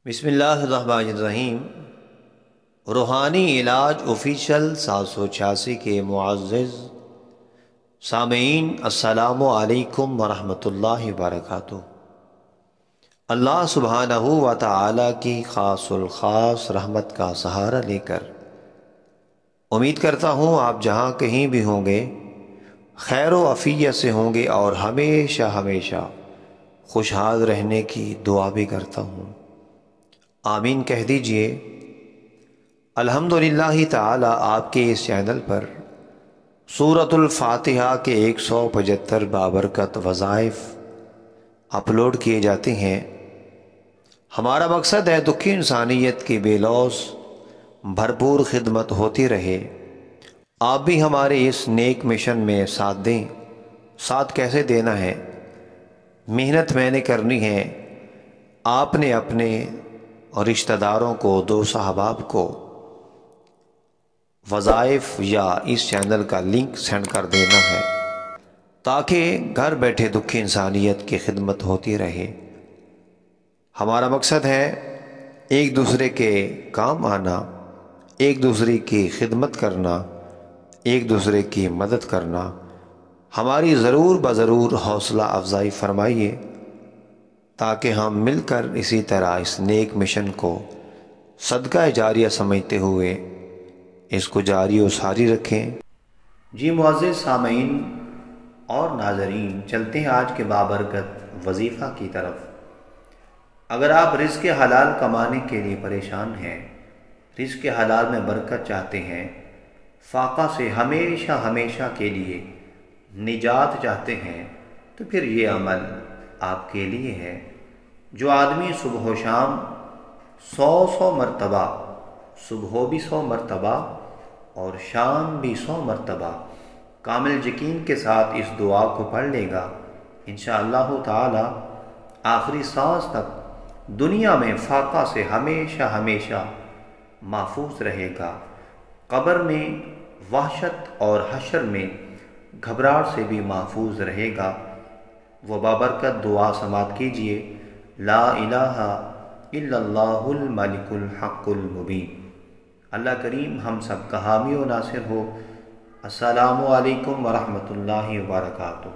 بسم اللہ الرحمن الرحیم۔ روحانی علاج آفیشل 786 کے معزز سامعین، السلام علیکم ورحمۃ اللہ وبرکاتہ۔ اللہ سبحانہ و تعالی کی خاص الخاص رحمت کا سہارا لے کر امید کرتا ہوں آپ جہاں کہیں بھی ہوں گے خیر و عافیت سے ہوں گے، اور ہمیشہ ہمیشہ خوشحال رہنے کی دعا بھی کرتا ہوں، آمین کہہ دیجئے۔ الحمدللہ تعالی آپ کے اس چینل پر سورۃ الفاتحہ کے 175 بابرکت وظائف اپلوڈ کیے جاتے ہیں۔ ہمارا مقصد ہے دکھی انسانیت کی بے لوث بھرپور خدمت ہوتی رہے۔ آپ بھی ہمارے اس نیک مشن میں ساتھ دیں۔ ساتھ کیسے دینا ہے؟ محنت میں نے کرنی ہے، آپ نے اپنے اور رشتہ داروں کو، دوست احباب کو وظائف یا اس چینل کا لنک سینڈ کر دینا ہے، تاکہ گھر بیٹھے دکھی انسانیت کی خدمت ہوتی رہے۔ ہمارا مقصد ہے ایک دوسرے کے کام آنا، ایک دوسرے کی خدمت کرنا، ایک دوسرے کی مدد کرنا۔ ہماری ضرور بضرور حوصلہ افزائی فرمائیے، تاکہ ہم مل کر اسی طرح اس نیک مشن کو صدقہ جاریہ سمجھتے ہوئے اس کو جاری و ساری رکھیں۔ جی معزز سامعین اور ناظرین، چلتے ہیں آج کے بابرکت وظیفہ کی طرف۔ اگر آپ رزق حلال کمانے کے لیے پریشان ہیں، رزق حلال میں برکت چاہتے ہیں، فاقہ سے ہمیشہ ہمیشہ کے لیے نجات چاہتے ہیں، تو پھر یہ عمل آپ کے لیے ہے۔ جو آدمی صبح و شام 100 مرتبہ، صبح بھی 100 مرتبہ اور شام بھی 100 مرتبہ کامل یقین کے ساتھ اس دعا کو پڑھ لے گا، انشاءاللہ تعالی آخری سانس تک دنیا میں فاقہ سے ہمیشہ ہمیشہ محفوظ رہے گا، قبر میں وحشت اور حشر میں گھبراہٹ سے بھی محفوظ رہے گا۔ وہ بابرکت دعا سماعت کیجئے۔ لا الہ الا اللہ الملک الحق المبین۔ اللہ کریم ہم سب کا حامی و ناصر ہو۔ السلام علیکم ورحمۃ اللہ وبرکاتہ۔